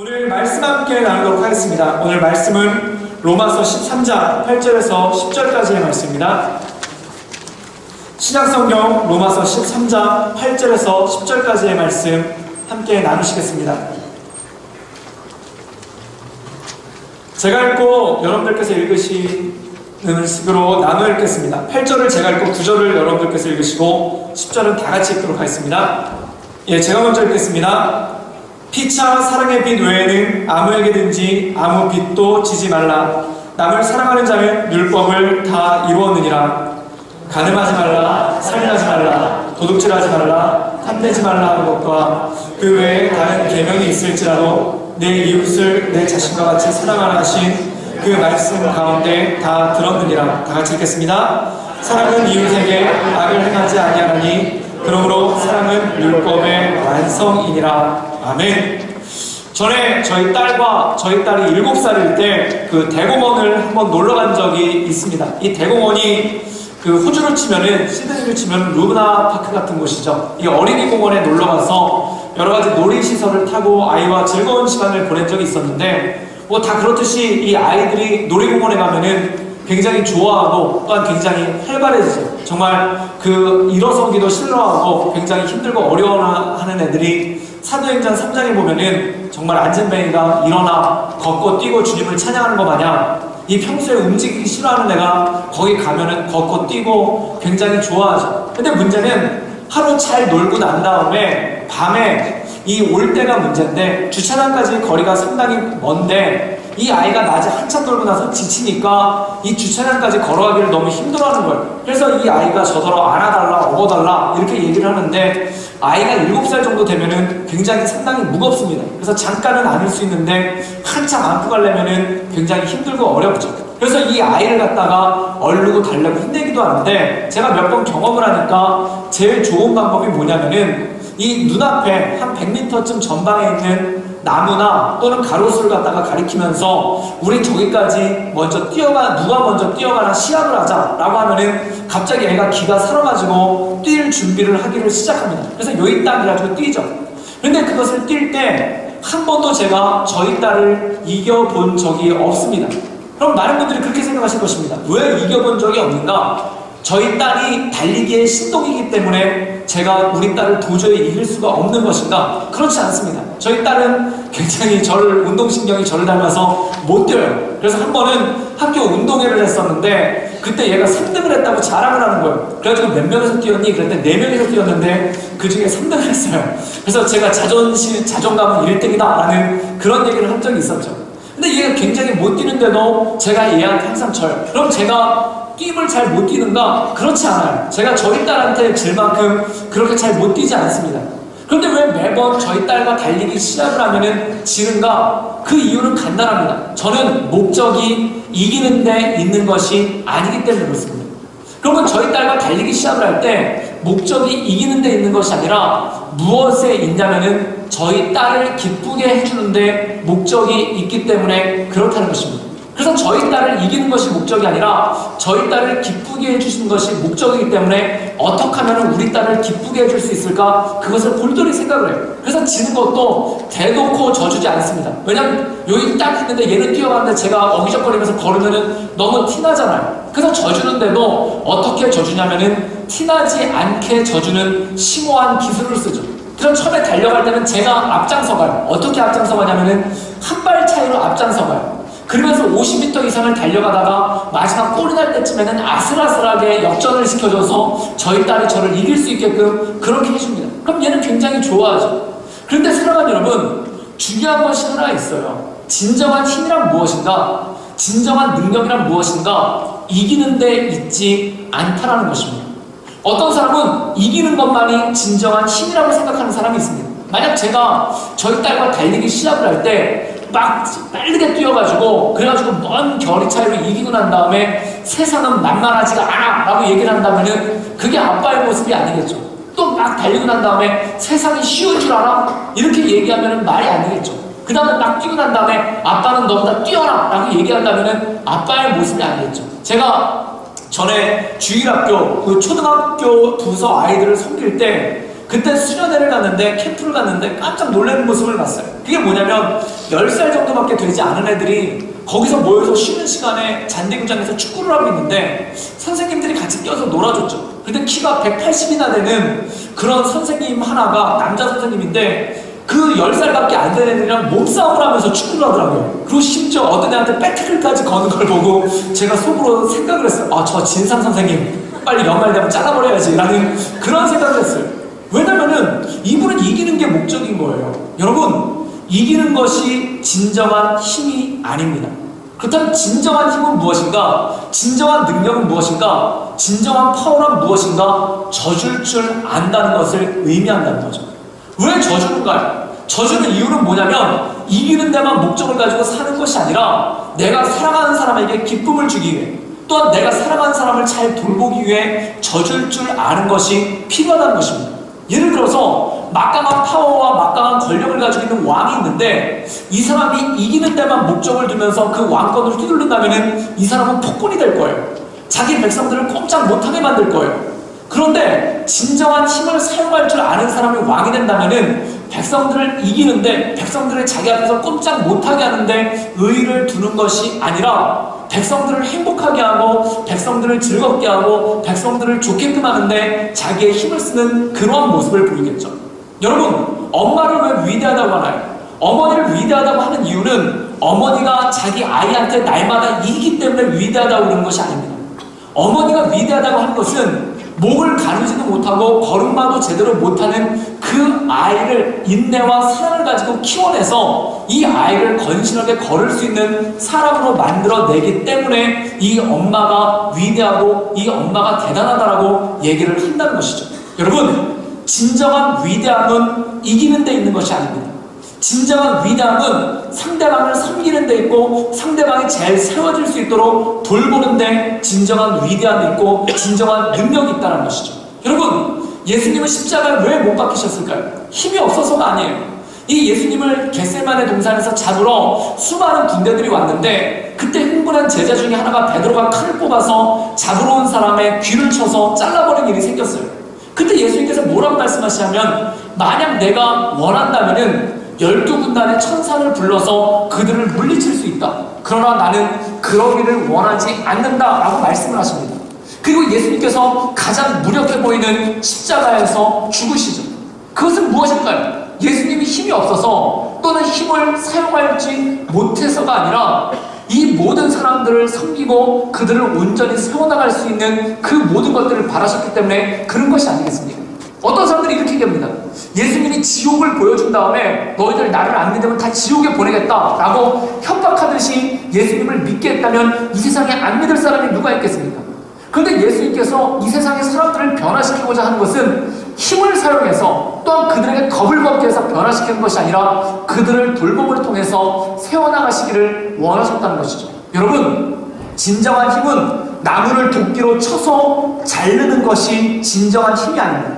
오늘 말씀 함께 나누도록 하겠습니다. 오늘 말씀은 로마서 13장 8절에서 10절까지의 말씀입니다. 신약성경 로마서 13장 8절에서 10절까지의 말씀 함께 나누시겠습니다. 제가 읽고 여러분들께서 읽으시는 식으로 나눠 읽겠습니다. 8절을 제가 읽고 9절을 여러분들께서 읽으시고 10절은 다 같이 읽도록 하겠습니다. 제가 먼저 읽겠습니다. 피차 사랑의 빛 외에는 아무에게든지 아무 빛도 지지 말라. 남을 사랑하는 자는 율법을 다 이루었느니라. 간음하지 말라, 살인하지 말라, 도둑질하지 말라, 탐내지 말라 하는 것과 그 외에 다른 계명이 있을지라도 내 이웃을 내 자신과 같이 사랑하라 하신 그 말씀 가운데 다 들었느니라. 다 같이 읽겠습니다. 사랑은 이웃에게 악을 행하지 아니하나니 그러므로 사랑은 율법의 완성이니라. 아멘. 전에 저희 딸이 7살일 때 그 대공원을 한번 놀러 간 적이 있습니다. 이 대공원이 그 호주로 치면은 시드니로 치면 루나 파크 같은 곳이죠. 이 어린이 공원에 놀러 가서 여러 가지 놀이시설을 타고 아이와 즐거운 시간을 보낸 적이 있었는데 뭐 다 그렇듯이 이 아이들이 놀이공원에 가면은 굉장히 좋아하고 또한 굉장히 활발해지죠. 정말 그 일어서기도 싫어하고 굉장히 힘들고 어려워하는 애들이 사도행전 3장에 보면은 정말 안전뱅이가 일어나 걷고 뛰고 주님을 찬양하는 것 마냥 이 평소에 움직이기 싫어하는 애가 거기 가면은 걷고 뛰고 굉장히 좋아하죠. 근데 문제는 하루 잘 놀고 난 다음에 밤에 이 올 때가 문제인데 주차장까지 거리가 상당히 먼데 이 아이가 낮에 한참 놀고 나서 지치니까 이 주차장까지 걸어가기를 너무 힘들어하는 거예요. 그래서 이 아이가 저더러 안아달라, 업어달라 이렇게 얘기를 하는데 아이가 7살 정도 되면은 굉장히 상당히 무겁습니다. 그래서 잠깐은 안을 수 있는데 한참 안고 가려면은 굉장히 힘들고 어렵죠. 그래서 이 아이를 갖다가 얼르고 달래고 힘내기도 하는데 제가 몇 번 경험을 하니까 제일 좋은 방법이 뭐냐면은 이 눈앞에 한 100m쯤 전방에 있는 나무나 또는 가로수를 갖다가 가리키면서 우리 저기까지 먼저 누가 먼저 뛰어가나 시합을 하자라고 하면은 갑자기 애가 기가 살아가지고 뛸 준비를 하기를 시작합니다. 그래서 요이 딱 해가지고 뛰죠. 근데 그것을 뛸 때 한 번도 제가 저희 딸을 이겨본 적이 없습니다. 그럼 많은 분들이 그렇게 생각하실 것입니다. 왜 이겨본 적이 없는가? 저희 딸이 달리기에 신동이기 때문에 제가 우리 딸을 도저히 이길 수가 없는 것인가? 그렇지 않습니다. 저희 딸은 굉장히 운동신경이 저를 닮아서 못 뛰어요. 그래서 한 번은 학교 운동회를 했었는데 그때 얘가 3등을 했다고 자랑을 하는 거예요. 그래가지고 몇 명에서 뛰었니? 그랬더니 4명에서 뛰었는데 그 중에 3등을 했어요. 그래서 제가 자존감은 1등이다 라는 그런 얘기를 한 적이 있었죠. 근데 얘가 굉장히 못 뛰는데도 제가 얘한테 항상 져요. 그럼 제가 뛰임을 잘 못 뛰는가? 그렇지 않아요. 제가 저희 딸한테 질 만큼 그렇게 잘 못 뛰지 않습니다. 그런데 왜 매번 저희 딸과 달리기 시합을 하면은 지는가? 그 이유는 간단합니다. 저는 목적이 이기는 데 있는 것이 아니기 때문에 그렇습니다. 그러면 저희 딸과 달리기 시합을 할 때 목적이 이기는 데 있는 것이 아니라 무엇에 있냐면은 저희 딸을 기쁘게 해주는데 목적이 있기 때문에 그렇다는 것입니다. 그래서 저희 딸을 이기는 것이 목적이 아니라 저희 딸을 기쁘게 해주시는 것이 목적이기 때문에 어떻게 하면 우리 딸을 기쁘게 해줄 수 있을까? 그것을 골똘히 생각을 해요. 그래서 지는 것도 대놓고 져주지 않습니다. 왜냐면 여기 딱 있는데 얘는 뛰어가는데 제가 어기적거리면서 걸으면은 너무 티나잖아요. 그래서 져주는데도 어떻게 져주냐면은 티나지 않게 져주는 심오한 기술을 쓰죠. 그래서 처음에 달려갈 때는 제가 앞장서 가요. 어떻게 앞장서 가냐면은 한 발 차이로 앞장서 가요. 그러면서 50m 이상을 달려가다가 마지막 골이 날 때쯤에는 아슬아슬하게 역전을 시켜줘서 저희 딸이 저를 이길 수 있게끔 그렇게 해줍니다. 그럼 얘는 굉장히 좋아하죠. 그런데 사랑하는 여러분, 중요한 것이 하나 있어요. 진정한 힘이란 무엇인가? 진정한 능력이란 무엇인가? 이기는 데 있지 않다라는 것입니다. 어떤 사람은 이기는 것만이 진정한 힘이라고 생각하는 사람이 있습니다. 만약 제가 저희 딸과 달리기 시합을 할 때 막 빠르게 뛰어가지고 그래가지고 먼 거리 차이로 이기고 난 다음에 세상은 만만하지가 않아 라고 얘기를 한다면은 그게 아빠의 모습이 아니겠죠. 또 막 달리고 난 다음에 세상이 쉬운 줄 알아? 이렇게 얘기하면은 말이 안 되겠죠. 그 다음에 막 뛰고 난 다음에 아빠는 너보다 뛰어라 라고 얘기한다면은 아빠의 모습이 아니겠죠. 제가 전에 주일학교, 그 초등학교 부서 아이들을 섬길 때 그때 수련회를 갔는데, 캠프를 갔는데 깜짝 놀라는 모습을 봤어요. 그게 뭐냐면 10살 정도밖에 되지 않은 애들이 거기서 모여서 쉬는 시간에 잔디구장에서 축구를 하고 있는데 선생님들이 같이 껴서 놀아줬죠. 근데 키가 180이나 되는 그런 선생님 하나가 남자 선생님인데 그 10살밖에 안 되는 애들이랑 몸싸움을 하면서 축구를 하더라고요. 그리고 심지어 어떤 애한테 백태클까지 거는 걸 보고 제가 속으로 생각을 했어요. 아, 저 진상 선생님 빨리 연말되면 잘라버려야지 라는 그런 생각을 했어요. 왜냐면은 이분은 이기는 게 목적인 거예요. 여러분, 이기는 것이 진정한 힘이 아닙니다. 그렇다면 진정한 힘은 무엇인가? 진정한 능력은 무엇인가? 진정한 파워란 무엇인가? 져줄 줄 안다는 것을 의미한다는 거죠. 왜 져주는가요? 져주는 이유는 뭐냐면 이기는 데만 목적을 가지고 사는 것이 아니라 내가 사랑하는 사람에게 기쁨을 주기 위해, 또한 내가 사랑하는 사람을 잘 돌보기 위해 져줄 줄 아는 것이 필요하다는 것입니다. 예를 들어서 막강한 파워와 막강한 권력을 가지고 있는 왕이 있는데 이 사람이 이기는 데만 목적을 두면서 그 왕권을 휘둘른다면 이 사람은 폭군이 될 거예요. 자기 백성들을 꼼짝 못하게 만들 거예요. 그런데 진정한 힘을 사용할 줄 아는 사람이 왕이 된다면 백성들을 이기는데, 백성들을 자기 앞에서 꼼짝 못하게 하는데 의의를 두는 것이 아니라 백성들을 행복하게 하고 백성들을 즐겁게 하고 백성들을 좋게끔 하는데 자기의 힘을 쓰는 그러한 모습을 보이겠죠. 여러분, 엄마를 왜 위대하다고 하나요? 어머니를 위대하다고 하는 이유는 어머니가 자기 아이한테 날마다 이기기 때문에 위대하다고 그러는 것이 아닙니다. 어머니가 위대하다고 하는 것은 목을 가누지도 못하고 걸음마도 제대로 못하는 그 아이를 인내와 사랑을 가지고 키워내서 이 아이를 건실하게 걸을 수 있는 사람으로 만들어내기 때문에 이 엄마가 위대하고 이 엄마가 대단하다라고 얘기를 한다는 것이죠. 여러분, 진정한 위대함은 이기는 데 있는 것이 아닙니다. 진정한 위대함은 상대방을 섬기는 데 있고 상대방이 잘 세워질 수 있도록 돌보는 데 진정한 위대함이 있고 진정한 능력이 있다는 것이죠. 여러분, 예수님은 십자가를 왜 못 박히셨을까요? 힘이 없어서가 아니에요. 이 예수님을 겟세마네 동산에서 잡으러 수많은 군대들이 왔는데 그때 흥분한 제자 중에 하나가 베드로가 칼을 뽑아서 잡으러 온 사람의 귀를 쳐서 잘라버린 일이 생겼어요. 그때 예수님께서 뭐라고 말씀하시냐면, 만약 내가 원한다면은 12군단의 천사를 불러서 그들을 물리칠 수 있다. 그러나 나는 그러기를 원하지 않는다라고 말씀을 하십니다. 그리고 예수님께서 가장 무력해 보이는 십자가에서 죽으시죠. 그것은 무엇일까요? 예수님이 힘이 없어서 또는 힘을 사용하지 못해서가 아니라 이 모든 사람들을 섬기고 그들을 온전히 세워나갈 수 있는 그 모든 것들을 바라셨기 때문에 그런 것이 아니겠습니까? 어떤 사람들이 이렇게 얘기합니다. 예수님이 지옥을 보여준 다음에 너희들 나를 안 믿으면 다 지옥에 보내겠다라고 협박하듯이 예수님을 믿게 했다면 이 세상에 안 믿을 사람이 누가 있겠습니까? 그런데 예수님께서 이 세상의 사람들을 변화시키고자 하는 것은 힘을 사용해서 또한 그들에게 겁을 먹게 해서 변화시키는 것이 아니라 그들을 돌봄을 통해서 세워나가시기를 원하셨다는 것이죠. 여러분, 진정한 힘은 나무를 도끼로 쳐서 자르는 것이 진정한 힘이 아닙니다.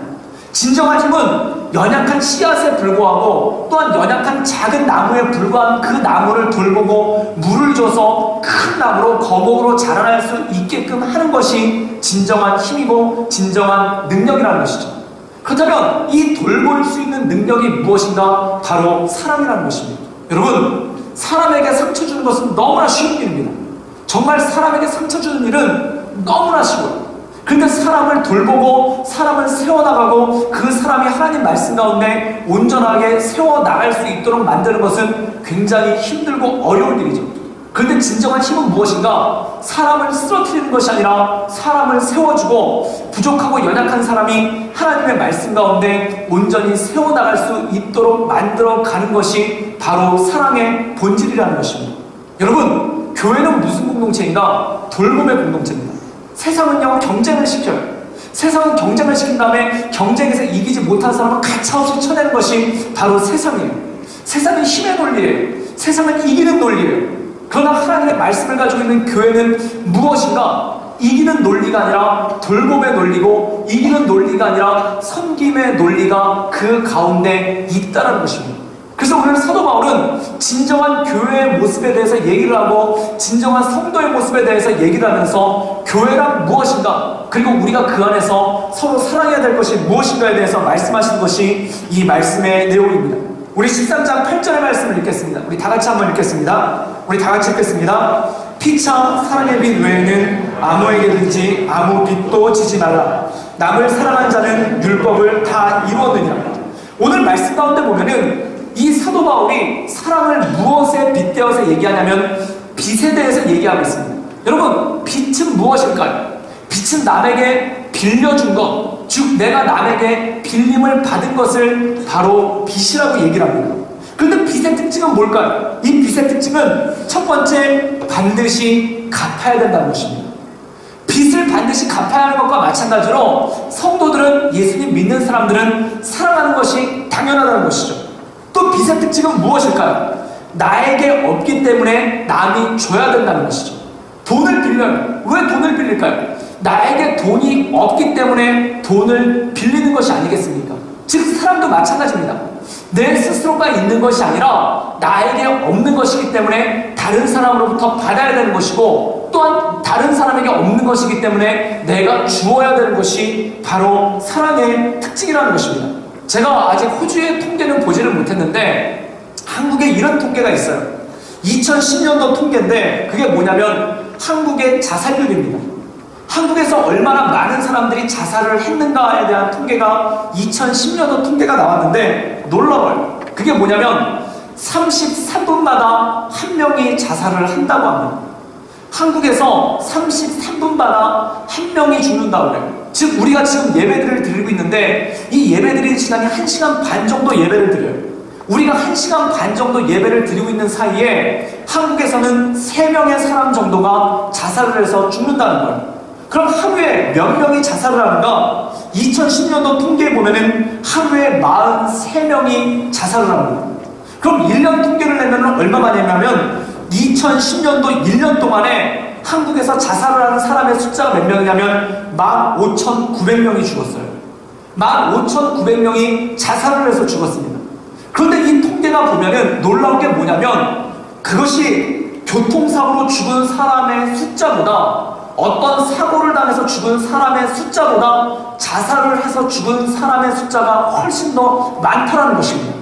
진정한 힘은 연약한 씨앗에 불과하고 또한 연약한 작은 나무에 불과한 그 나무를 돌보고 물을 줘서 큰 나무로 거목으로 자라날 수 있게끔 하는 것이 진정한 힘이고 진정한 능력이라는 것이죠. 그렇다면 이 돌볼 수 있는 능력이 무엇인가? 바로 사랑이라는 것입니다. 여러분, 사람에게 상처 주는 것은 너무나 쉬운 일입니다. 정말 사람에게 상처 주는 일은 너무나 쉬워요. 그런데 사람을 돌보고 사람을 세워나가고 그 사람이 하나님 말씀 가운데 온전하게 세워나갈 수 있도록 만드는 것은 굉장히 힘들고 어려운 일이죠. 그런데 진정한 힘은 무엇인가? 사람을 쓰러뜨리는 것이 아니라 사람을 세워주고 부족하고 연약한 사람이 하나님의 말씀 가운데 온전히 세워나갈 수 있도록 만들어가는 것이 바로 사랑의 본질이라는 것입니다. 여러분, 교회는 무슨 공동체인가? 돌봄의 공동체입니다. 세상은요, 경쟁을 시켜요. 세상은 경쟁을 시킨 다음에 경쟁에서 이기지 못한 사람은 가차없이 쳐내는 것이 바로 세상이에요. 세상은 힘의 논리예요. 세상은 이기는 논리예요. 그러나 하나님의 말씀을 가지고 있는 교회는 무엇인가? 이기는 논리가 아니라 돌봄의 논리고 이기는 논리가 아니라 섬김의 논리가 그 가운데 있다는 것입니다. 그래서 오늘 사도 바울은 진정한 교회의 모습에 대해서 얘기를 하고 진정한 성도의 모습에 대해서 얘기를 하면서 교회란 무엇인가, 그리고 우리가 그 안에서 서로 사랑해야 될 것이 무엇인가에 대해서 말씀하시는 것이 이 말씀의 내용입니다. 우리 13장 8절의 말씀을 읽겠습니다. 우리 다 같이 한번 읽겠습니다. 우리 다 같이 읽겠습니다. 피차 사랑의 빛 외에는 아무에게든지 아무 빛도 지지 말라. 남을 사랑한 자는 율법을 다 이루었느니라. 오늘 말씀 가운데 보면은 이 사도 바울이 사랑을 무엇에 빗대어서 얘기하냐면 빛에 대해서 얘기하고 있습니다. 여러분, 빛은 무엇일까요? 빛은 남에게 빌려준 것, 즉 내가 남에게 빌림을 받은 것을 바로 빛이라고 얘기를 합니다. 그런데 빛의 특징은 뭘까요? 이 빛의 특징은 첫 번째, 반드시 갚아야 된다는 것입니다. 빚을 반드시 갚아야 하는 것과 마찬가지로 성도들은, 예수님 믿는 사람들은 사랑하는 것이 당연하다는 것이죠. 또 빚의 특징은 무엇일까요? 나에게 없기 때문에 남이 줘야 된다는 것이죠. 돈을 빌려면 왜 돈을 빌릴까요? 나에게 돈이 없기 때문에 돈을 빌리는 것이 아니겠습니까? 즉 사람도 마찬가지입니다. 내 스스로가 있는 것이 아니라 나에게 없는 것이기 때문에 다른 사람으로부터 받아야 되는 것이고, 또한 다른 사람에게 없는 것이기 때문에 내가 주어야 되는 것이 바로 사랑의 특징이라는 것입니다. 제가 아직 호주의 통계는 보지를 못했는데 한국에 이런 통계가 있어요. 2010년도 통계인데 그게 뭐냐면 한국의 자살률입니다. 한국에서 얼마나 많은 사람들이 자살을 했는가에 대한 통계가 2010년도 통계가 나왔는데 놀라워요. 그게 뭐냐면 33분마다 한 명이 자살을 한다고 합니다. 한국에서 33분마다 한 명이 죽는다고 해요. 즉 우리가 지금 예배들을 드리고 있는데 이 예배들이 지난 1시간 반 정도 예배를 드려요. 우리가 1시간 반 정도 예배를 드리고 있는 사이에 한국에서는 3명의 사람 정도가 자살을 해서 죽는다는 거예요. 그럼 하루에 몇 명이 자살을 하는가? 2010년도 통계에 보면은 하루에 43명이 자살을 합니다. 그럼 1년 통계를 내면 얼마나 되냐면 2010년도 1년 동안에 한국에서 자살을 하는 사람의 숫자가 몇 명이냐면 15,900명이 죽었어요. 15,900명이 자살을 해서 죽었습니다. 그런데 이 통계가 보면은 놀라운 게 뭐냐면 그것이 교통사고로 죽은 사람의 숫자보다, 어떤 사고를 당해서 죽은 사람의 숫자보다 자살을 해서 죽은 사람의 숫자가 훨씬 더 많다는 것입니다.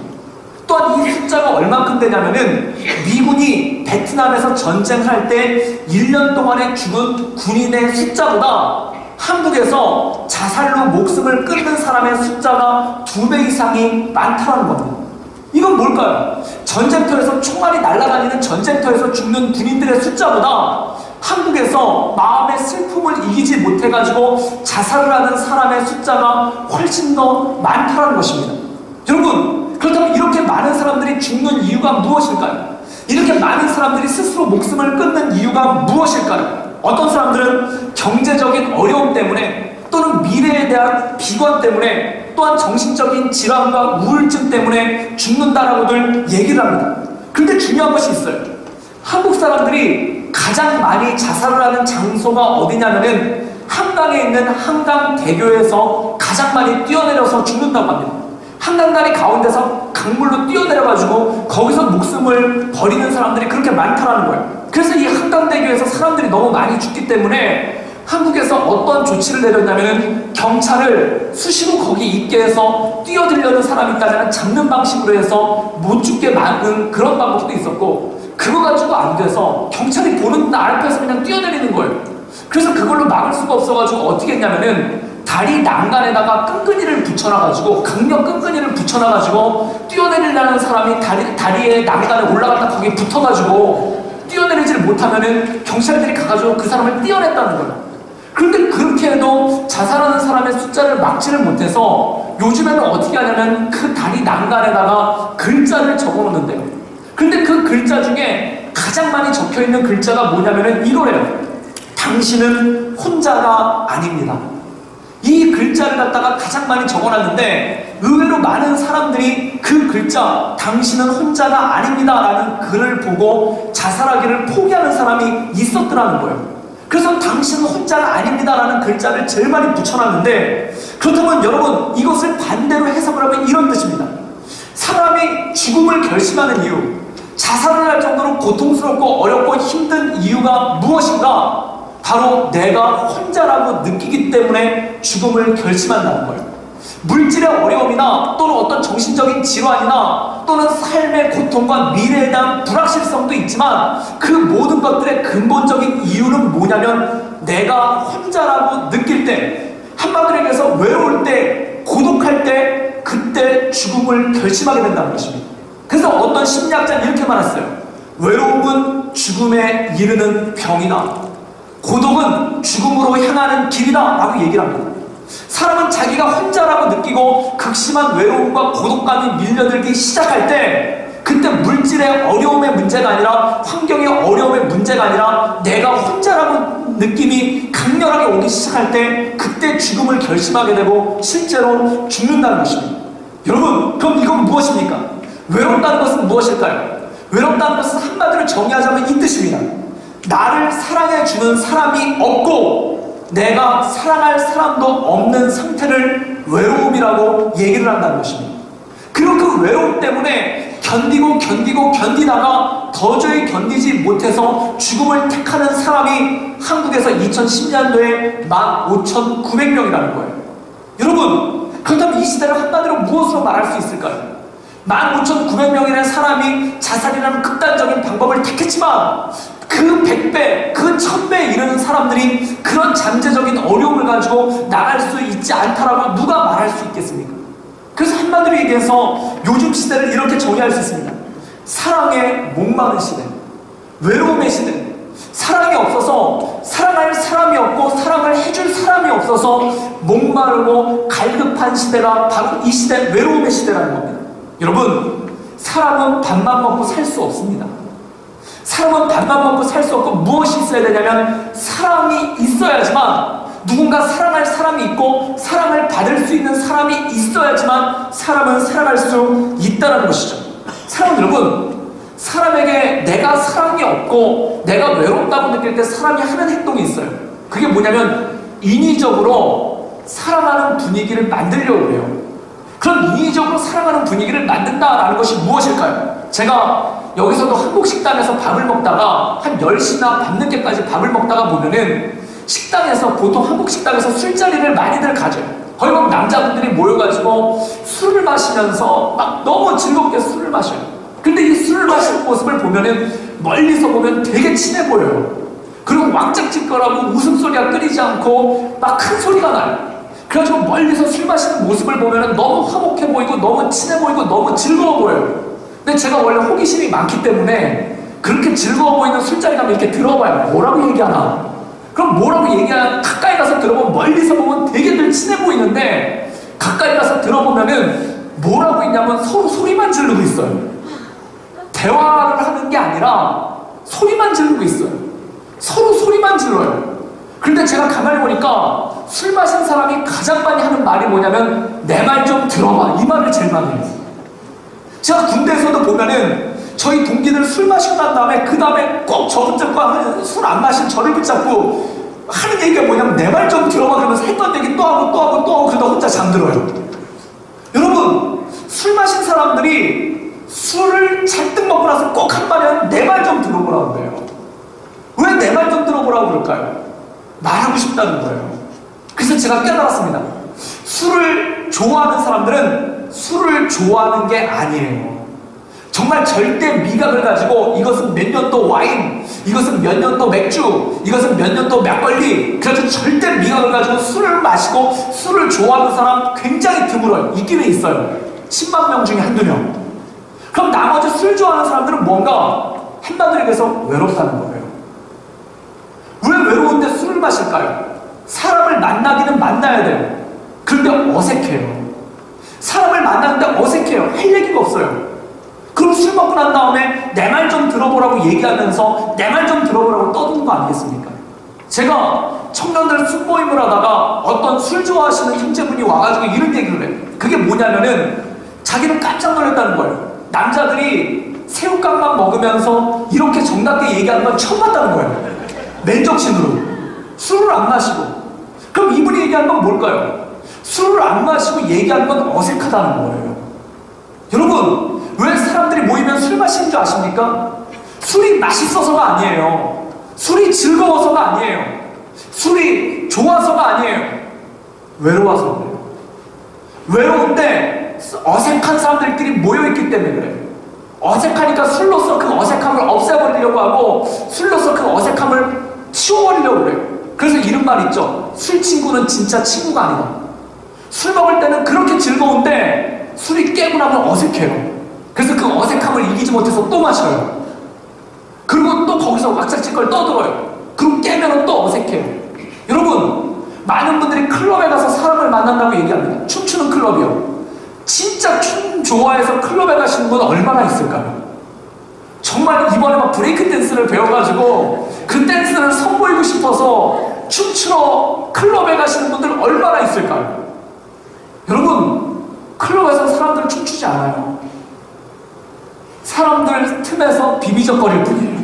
또한 이 숫자가 얼만큼 되냐면은 미군이 베트남에서 전쟁할 때 1년 동안에 죽은 군인의 숫자보다 한국에서 자살로 목숨을 끊는 사람의 숫자가 2배 이상이 많다는 겁니다. 이건 뭘까요? 전쟁터에서 총알이 날아다니는 전쟁터에서 죽는 군인들의 숫자보다 한국에서 마음의 슬픔을 이기지 못해가지고 자살을 하는 사람의 숫자가 훨씬 더 많다는 것입니다. 여러분, 그렇다면 이렇게 많은 사람들이 죽는 이유가 무엇일까요? 이렇게 많은 사람들이 스스로 목숨을 끊는 이유가 무엇일까요? 어떤 사람들은 경제적인 어려움 때문에, 또는 미래에 대한 비관 때문에, 또한 정신적인 질환과 우울증 때문에 죽는다라고들 얘기를 합니다. 그런데 중요한 것이 있어요. 한국 사람들이 가장 많이 자살을 하는 장소가 어디냐면은 한강에 있는 한강대교에서 가장 많이 뛰어내려서 죽는다고 합니다. 한강다리 가운데서 강물로 뛰어내려가지고 거기서 목숨을 버리는 사람들이 그렇게 많다라는 거예요. 그래서 이 한강대교에서 사람들이 너무 많이 죽기 때문에 한국에서 어떤 조치를 내렸냐면 경찰을 수시로 거기 있게 해서 뛰어들려는 사람이 있다면 잡는 방식으로 해서 못 죽게 막는 그런 방법도 있었고, 그거 가지고 안 돼서 경찰이 보는 앞에서 그냥 뛰어내리는 거예요. 그래서 그걸로 막을 수가 없어가지고 어떻게 했냐면은 다리 난간에다가 끈끈이를 붙여놔가지고, 강력 끈끈이를 붙여놔가지고 뛰어내리려는 사람이 다리에 난간에 올라갔다 거기에 붙어가지고 뛰어내리지를 못하면은 경찰들이 가가지고 그 사람을 띄어냈다는 거예요. 그런데 그렇게 해도 자살하는 사람의 숫자를 막지를 못해서 요즘에는 어떻게 하냐면 그 다리 난간에다가 글자를 적어놓는데요. 그런데 그 글자 중에 가장 많이 적혀있는 글자가 뭐냐면은 이거래요. 당신은 혼자가 아닙니다. 이 글자를 갖다가 가장 많이 적어놨는데 의외로 많은 사람들이 그 글자 당신은 혼자가 아닙니다 라는 글을 보고 자살하기를 포기하는 사람이 있었더라는 거예요. 그래서 당신은 혼자가 아닙니다 라는 글자를 제일 많이 붙여놨는데, 그렇다면 여러분 이것을 반대로 해석을 하면 이런 뜻입니다. 사람이 죽음을 결심하는 이유, 자살을 할 정도로 고통스럽고 어렵고 힘든 이유가 무엇인가? 바로 내가 혼자라고 느끼기 때문에 죽음을 결심한다는 거예요. 물질의 어려움이나 또는 어떤 정신적인 질환이나 또는 삶의 고통과 미래에 대한 불확실성도 있지만 그 모든 것들의 근본적인 이유는 뭐냐면 내가 혼자라고 느낄 때, 한마디로 얘기해서 외로울 때, 고독할 때, 그때 죽음을 결심하게 된다는 것입니다. 그래서 어떤 심리학자는 이렇게 말했어요. 외로움은 죽음에 이르는 병이다. 고독은 죽음으로 향하는 길이다 라고 얘기를 합니다. 사람은 자기가 혼자라고 느끼고 극심한 외로움과 고독감이 밀려들기 시작할 때 그때 물질의 어려움의 문제가 아니라 환경의 어려움의 문제가 아니라 내가 혼자라고 느낌이 강렬하게 오기 시작할 때 그때 죽음을 결심하게 되고 실제로 죽는다는 것입니다. 여러분, 그럼 이건 무엇입니까? 외롭다는 것은 무엇일까요? 외롭다는 것은 한마디로 정의하자면 이 뜻입니다. 나를 사랑해주는 사람이 없고 내가 사랑할 사람도 없는 상태를 외로움이라고 얘기를 한다는 것입니다. 그리고 그 외로움 때문에 견디다가 도저히 견디지 못해서 죽음을 택하는 사람이 한국에서 2010년도에 15,900명이라는 거예요. 여러분, 그렇다면 이 시대를 한마디로 무엇으로 말할 수 있을까요? 15,900명이라는 사람이 자살이라는 극단적인 방법을 택했지만 그 100배, 그 1000배에 이르는 사람들이 그런 잠재적인 어려움을 가지고 나갈 수 있지 않다라고 누가 말할 수 있겠습니까? 그래서 한마디로 얘기해서 요즘 시대를 이렇게 정의할 수 있습니다. 사랑에 목마른 시대, 외로움의 시대, 사랑이 없어서 사랑할 사람이 없고 사랑을 해줄 사람이 없어서 목마르고 갈급한 시대가 바로 이 시대, 외로움의 시대라는 겁니다. 여러분, 사람은 밥만 먹고 살 수 없습니다. 사람은 밥만 먹고 살 수 없고 무엇이 있어야 되냐면 사랑이 있어야지만, 누군가 사랑할 사람이 있고 사랑을 받을 수 있는 사람이 있어야지만 사람은 살아갈 수 있다는 것이죠. 사랑, 여러분, 사람에게 내가 사랑이 없고 내가 외롭다고 느낄 때 사람이 하는 행동이 있어요. 그게 뭐냐면 인위적으로 사랑하는 분위기를 만들려고 해요. 그런 인위적으로 사랑하는 분위기를 만든다라는 것이 무엇일까요? 제가 여기서도 한국 식당에서 밥을 먹다가 한 10시나 밤늦게까지 밥을 먹다가 보면은 식당에서, 보통 한국 식당에서 술자리를 많이들 가져요. 거의 막 남자분들이 모여가지고 술을 마시면서 막 너무 즐겁게 술을 마셔요. 근데 이 술을 마시는 모습을 보면은 멀리서 보면 되게 친해 보여요. 그리고 왕짝짓거라고 웃음소리가 끊이지 않고 막 큰 소리가 나요. 그래가지고 멀리서 술 마시는 모습을 보면 너무 화목해 보이고 너무 친해 보이고 너무 즐거워 보여요. 근데 제가 원래 호기심이 많기 때문에 그렇게 즐거워 보이는 술자리 가면 이렇게 들어봐요. 뭐라고 얘기하나? 그럼 뭐라고 얘기하나? 가까이 가서 들어보면 멀리서 보면 되게들 친해 보이는데 가까이 가서 들어보면은 뭐라고 있냐면 서로 소리만 지르고 있어요. 대화를 하는 게 아니라 소리만 지르고 있어요. 서로 소리만 질러요. 그런데 제가 가만히 보니까 술 마신 사람이 가장 많이 하는 말이 뭐냐면 내 말 좀 들어봐, 이 말을 제일 많이 해요. 제가 군대에서도 보면은 저희 동기들 술 마시고 난 다음에 그 다음에 꼭 저 붙잡고 술 안 마신 저를 붙잡고 하는 얘기가 뭐냐면 내 말 좀 들어봐 그러면서 했던 얘기 또 하고 또 하고 또 하고 그러다 혼자 잠들어요. 여러분, 술 마신 사람들이 술을 잔뜩 먹고 나서 꼭 한 말이 하면 내 말 좀 들어보라고 그래요. 왜 내 말 좀 들어보라고 그럴까요? 말하고 싶다는 거예요. 그래서 제가 깨달았습니다. 술을 좋아하는 사람들은 술을 좋아하는 게 아니에요. 정말 절대 미각을 가지고 이것은 몇 년도 와인, 이것은 몇 년도 맥주, 이것은 몇 년도 막걸리, 그래서 절대 미각을 가지고 술을 마시고 술을 좋아하는 사람 굉장히 드물어요. 있기는 있어요. 10만 명 중에 한두 명. 그럼 나머지 술 좋아하는 사람들은 뭔가 한마디로 얘기해서 외롭다는 거예요. 왜 외로운데 술을 마실까요? 사람을 만나기는 만나야 돼요. 그런데 어색해요. 사람을 만나는데 어색해요. 할 얘기가 없어요. 그럼 술 먹고 난 다음에 내 말 좀 들어보라고 얘기하면서 내 말 좀 들어보라고 떠드는 거 아니겠습니까? 제가 청년들 숙모임을 하다가 어떤 술 좋아하시는 형제분이 와가지고 이런 얘기를 해요. 그게 뭐냐면은 자기는 깜짝 놀랐다는 거예요. 남자들이 새우깡만 먹으면서 이렇게 정답게 얘기하는 건 처음 봤다는 거예요. 맨정신으로. 술을 안 마시고. 그럼 이분이 얘기하는 건 뭘까요? 술을 안 마시고 얘기하는 건 어색하다는 거예요. 여러분, 왜 사람들이 모이면 술 마시는 줄 아십니까? 술이 맛있어서가 아니에요. 술이 즐거워서가 아니에요. 술이 좋아서가 아니에요. 외로워서 그래요. 외로운데 어색한 사람들끼리 모여있기 때문에 그래요. 어색하니까 술로서 그 어색함을 없애버리려고 하고 술로서 그 어색함을 치워버리려고 그래요. 그래서 이런 말 있죠. 술 친구는 진짜 친구가 아니다. 술 먹을 때는 그렇게 즐거운데 술이 깨고 나면 어색해요. 그래서 그 어색함을 이기지 못해서 또 마셔요. 그리고 또 거기서 왁자지껄 떠들어요. 그리고 깨면 또 어색해요. 여러분, 많은 분들이 클럽에 가서 사람을 만난다고 얘기합니다. 춤추는 클럽이요. 진짜 춤 좋아해서 클럽에 가시는 분 얼마나 있을까요? 정말 이번에 막 브레이크 댄스를 배워가지고 그 댄스를 선보이고 싶어서 춤추러 클럽에 가시는 분들 얼마나 있을까요? 여러분, 클럽에서 사람들 춤추지 않아요. 사람들 틈에서 비비적거릴 뿐이에요.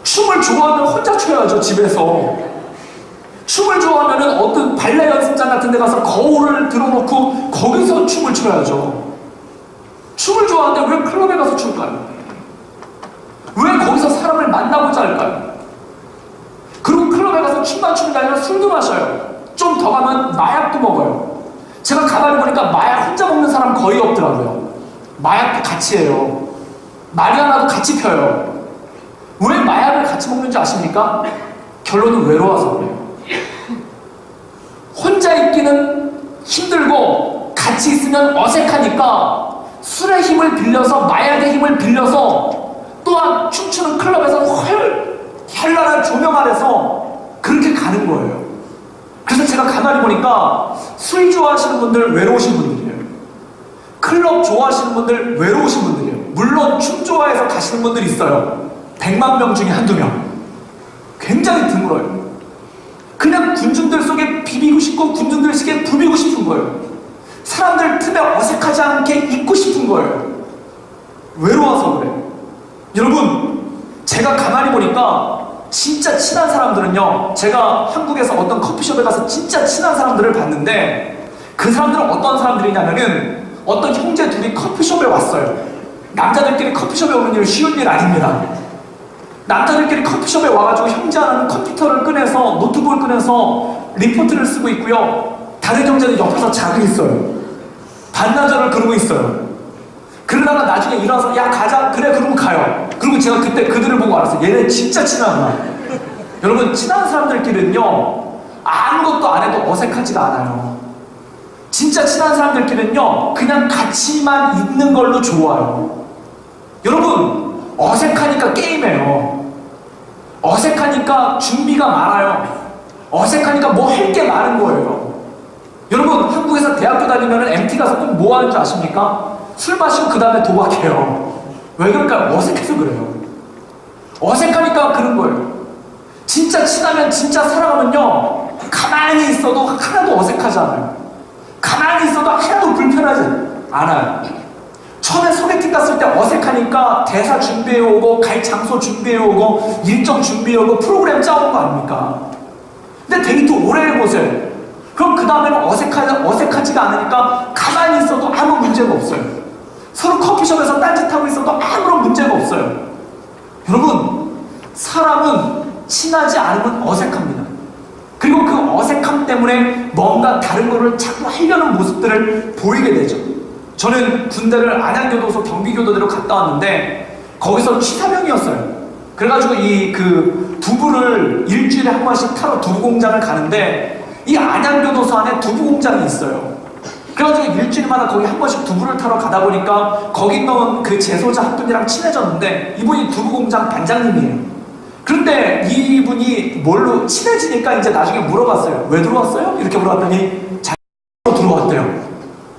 춤을 좋아하면 혼자 춰야죠, 집에서. 춤을 좋아하면 어떤 발레 연습장 같은 데 가서 거울을 들어놓고 거기서 춤을 춰야죠. 춤을 좋아하는데 왜 클럽에 가서 출까요? 왜 거기서 사람을 만나고자 할까요? 그리고 클럽에 가서 춤만 추는 게 아니라 술도 마셔요. 좀 더 가면 마약도 먹어요. 제가 가만히 보니까 마약 혼자 먹는 사람 거의 없더라고요. 마약도 같이 해요. 마리아나도 같이 펴요. 왜 마약을 같이 먹는지 아십니까? 결론은 외로워서 그래요. 혼자 있기는 힘들고 같이 있으면 어색하니까 술의 힘을 빌려서 마약의 힘을 빌려서 또한 춤추는 클럽에서 현란한 조명 아래서 그렇게 가는 거예요. 그래서 제가 가만히 보니까 술 좋아하시는 분들 외로우신 분들이에요. 클럽 좋아하시는 분들 외로우신 분들이에요. 물론 춤 좋아해서 가시는 분들이 있어요. 100만 명 중에 한두 명. 굉장히 드물어요. 그냥 군중들 속에 비비고 싶고 군중들 속에 부비고 싶은 거예요. 사람들 틈에 어색하지 않게 있고 싶은 거예요. 외로워서 그래요. 여러분, 제가 가만히 보니까 진짜 친한 사람들은요, 제가 한국에서 어떤 커피숍에 가서 진짜 친한 사람들을 봤는데 그 사람들은 어떤 사람들이냐면은 어떤 형제 둘이 커피숍에 왔어요. 남자들끼리 커피숍에 오는 일 쉬운 일 아닙니다. 남자들끼리 커피숍에 와가지고 형제 하나는 컴퓨터를 꺼내서 노트북을 꺼내서 리포트를 쓰고 있고요. 다른 형제는 옆에서 자고 있어요. 반나절을 그러고 있어요. 그러다가 나중에 일어나서 야 가자 그래 그러고 가요. 그리고 제가 그때 그들을 보고 알았어요. 얘네 진짜 친하구나. 여러분, 친한 사람들끼리는요 아무것도 안 해도 어색하지가 않아요. 진짜 친한 사람들끼리는요 그냥 같이만 있는 걸로 좋아요. 여러분, 어색하니까 게임해요. 어색하니까 준비가 많아요. 어색하니까 뭐 할 게 많은 거예요. 여러분, 한국에서 대학교 다니면 MT 가서 꼭 뭐 하는 줄 아십니까? 술 마시고 그 다음에 도박해요. 왜 그럴까요? 어색해서 그래요. 어색하니까 그런 거예요. 진짜 친하면 진짜 사랑하면요 가만히 있어도 하나도 어색하지 않아요. 가만히 있어도 하나도 불편하지 않아요. 처음에 소개팅 갔을 때 어색하니까 대사 준비해오고 갈 장소 준비해오고 일정 준비해오고 프로그램 짜온 거 아닙니까? 근데 데이트 오래 해보세요. 그럼 그 다음에는 어색하지가 않으니까 가만히 있어도 아무 문제가 없어요. 서로 커피숍에서 딴짓하고 있어도 아무런 문제가 없어요. 여러분, 사람은 친하지 않으면 어색합니다. 그리고 그 어색함 때문에 뭔가 다른 거를 자꾸 하려는 모습들을 보이게 되죠. 저는 군대를 안양교도소 경비교도대로 갔다 왔는데 거기서 취사병이었어요. 그래가지고 이 그 두부를 일주일에 한 번씩 타러 두부 공장을 가는데 이 안양교도소 안에 두부 공장이 있어요. 그래가지고 일주일마다 거기 한 번씩 두부를 타러 가다 보니까 거기 있는 그 제소자 한 분이랑 친해졌는데 이분이 두부 공장 반장님이에요. 그런데 이분이 뭘로 친해지니까 이제 나중에 물어봤어요. 왜 들어왔어요? 이렇게 물어봤더니 자기로 들어왔대요.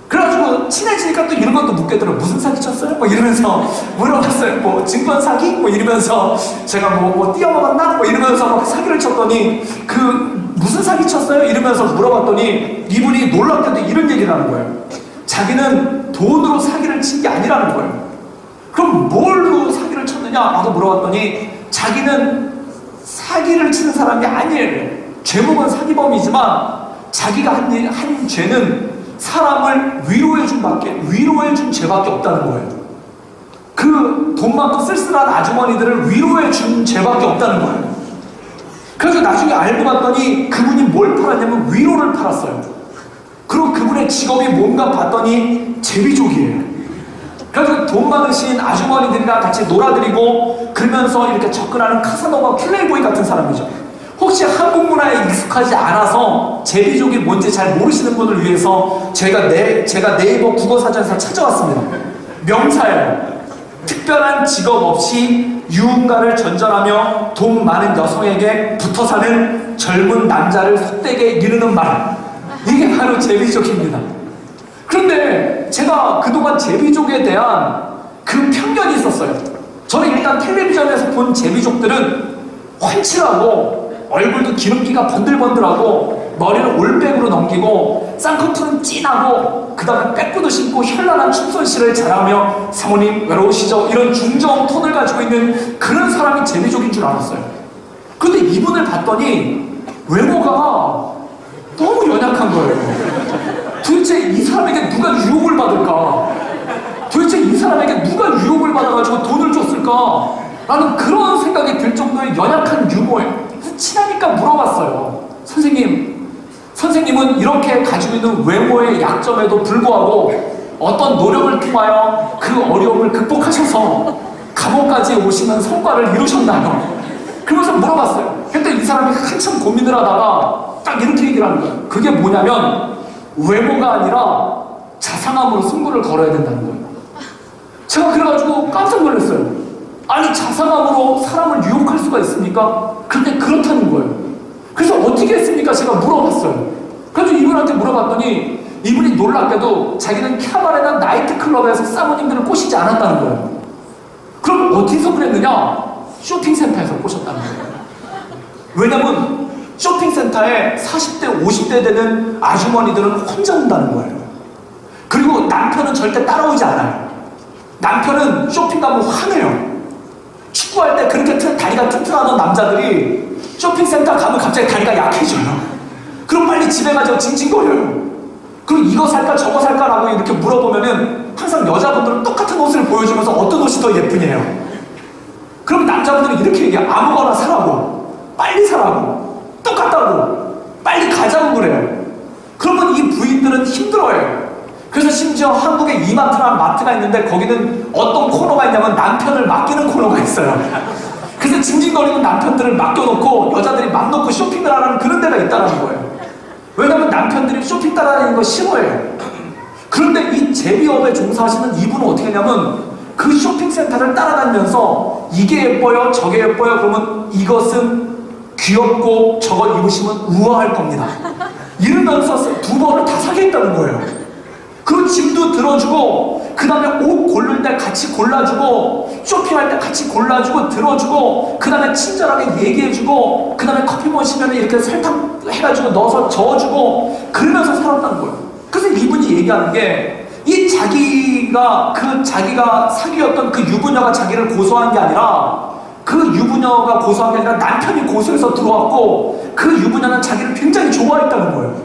그래가지고 친해지니까 또 이런 것도 묻겠더라고요. 무슨 사기 쳤어요? 뭐 이러면서 물어봤어요. 뭐 증권 사기? 뭐 이러면서 제가 뭐 띄어먹었나? 뭐 이러면서 막 사기를 쳤더니 그 무슨 사기 쳤어요? 이러면서 물어봤더니 이분이 놀랍게도 이런 얘기를 하는 거예요. 자기는 돈으로 사기를 친 게 아니라는 거예요. 그럼 뭘로 사기를 쳤느냐? 라고 물어봤더니 자기는 사기를 치는 사람이 아니에요. 죄목은 사기범이지만 자기가 한 죄는 사람을 위로해준 죄밖에 없다는 거예요. 그 돈 많고 쓸쓸한 아주머니들을 위로해준 죄밖에 없다는 거예요. 그래서 나중에 알고 봤더니 그분이 뭘 팔았냐면 위로를 팔았어요. 그리고 그분의 직업이 뭔가 봤더니 제비족이에요. 그래서 돈 많으신 아주머니들이랑 같이 놀아드리고 그러면서 이렇게 접근하는 카사노바 플레이보이 같은 사람이죠. 혹시 한국 문화에 익숙하지 않아서 제비족이 뭔지 잘 모르시는 분을 위해서 제가 네이버 국어사전에서 찾아왔습니다. 명사예요. 특별한 직업 없이 유흥가를 전전하며 돈 많은 여성에게 붙어 사는 젊은 남자를 속되게 이르는 말. 이게 바로 제비족입니다. 그런데 제가 그동안 제비족에 대한 그 편견이 있었어요. 저는 일단 텔레비전에서 본 제비족들은 훤칠하고 얼굴도 기름기가 번들번들하고 머리를 올백으로 넘기고 쌍꺼풀은 진하고 그 다음에 빼꾸도 신고 현란한 춤솜씨를 잘하며 사모님 외로우시죠? 이런 중저음 톤을 가지고 있는 그런 사람이 제비족인 줄 알았어요. 근데 이분을 봤더니 외모가 너무 연약한 거예요. 도대체 이 사람에게 누가 유혹을 받을까? 도대체 이 사람에게 누가 유혹을 받아가지고 돈을 줬을까? 라는 그런 생각이 들 정도의 연약한 유머예요. 친하니까 물어봤어요. 선생님은 이렇게 가지고 있는 외모의 약점에도 불구하고 어떤 노력을 통하여 그 어려움을 극복하셔서 감옥까지 오시는 성과를 이루셨나요? 그러면서 물어봤어요. 그때 이 사람이 한참 고민을 하다가 딱 이렇게 얘기를 하는 거예요. 그게 뭐냐면 외모가 아니라 자상함으로 승부를 걸어야 된다는 거예요. 제가 그래가지고 깜짝 놀랐어요. 아니 자상함으로 사람을 유혹할 수가 있습니까? 근데 그렇다는 거예요. 그래서 어떻게 했습니까? 제가 물어봤어요. 그래서 이분한테 물어봤더니 이분이 놀랍게도 자기는 캬바레나 나이트클럽에서 사모님들을 꼬시지 않았다는 거예요. 그럼 어디서 그랬느냐? 쇼핑센터에서 꼬셨다는 거예요. 왜냐면 쇼핑센터에 40대, 50대 되는 아주머니들은 혼자 온다는 거예요. 그리고 남편은 절대 따라오지 않아요. 남편은 쇼핑 가면 화내요. 축구할 때 그렇게 다리가 튼튼하던 남자들이 쇼핑센터 가면 갑자기 다리가 약해져요. 그럼 빨리 집에 가서 징징거려요. 그럼 이거 살까 저거 살까라고 이렇게 물어보면은 항상 여자분들은 똑같은 옷을 보여주면서 어떤 옷이 더 예쁘냐요. 그럼 남자분들은 이렇게 얘기해요. 아무거나 사라고, 빨리 사라고, 똑같다고, 빨리 가자고 그래요. 그러면 이 부인들은 힘들어요. 그래서 심지어 한국에 이마트라는 마트가 있는데 거기는 어떤 코너가 있냐면 남편을 맡기는 코너가 있어요. 그래서 징징거리는 남편들을 맡겨놓고 여자들이 맘 놓고 쇼핑을 하라는 그런 데가 있다는 거예요. 왜냐면 남편들이 쇼핑 따라다니는 거 싫어해요. 그런데 이 제비업에 종사하시는 이분은 어떻게 하냐면 그 쇼핑센터를 따라다니면서 이게 예뻐요 저게 예뻐요 그러면 이것은 귀엽고 저걸 입으시면 우아할 겁니다. 이러면서 두 번을 다 사겠다는 거예요. 그 짐도 들어주고 그 다음에 옷 고를 때 같이 골라주고 쇼핑할 때 같이 골라주고 들어주고 그 다음에 친절하게 얘기해주고 그 다음에 커피 마시면 이렇게 설탕 해가지고 넣어서 저어주고 그러면서 살았다는 거예요. 그래서 이분이 얘기하는 게 이 자기가 사귀었던 그 유부녀가 자기를 고소한 게 아니라 그 유부녀가 고소한 게 아니라 남편이 고소해서 들어왔고 그 유부녀는 자기를 굉장히 좋아했다는 거예요.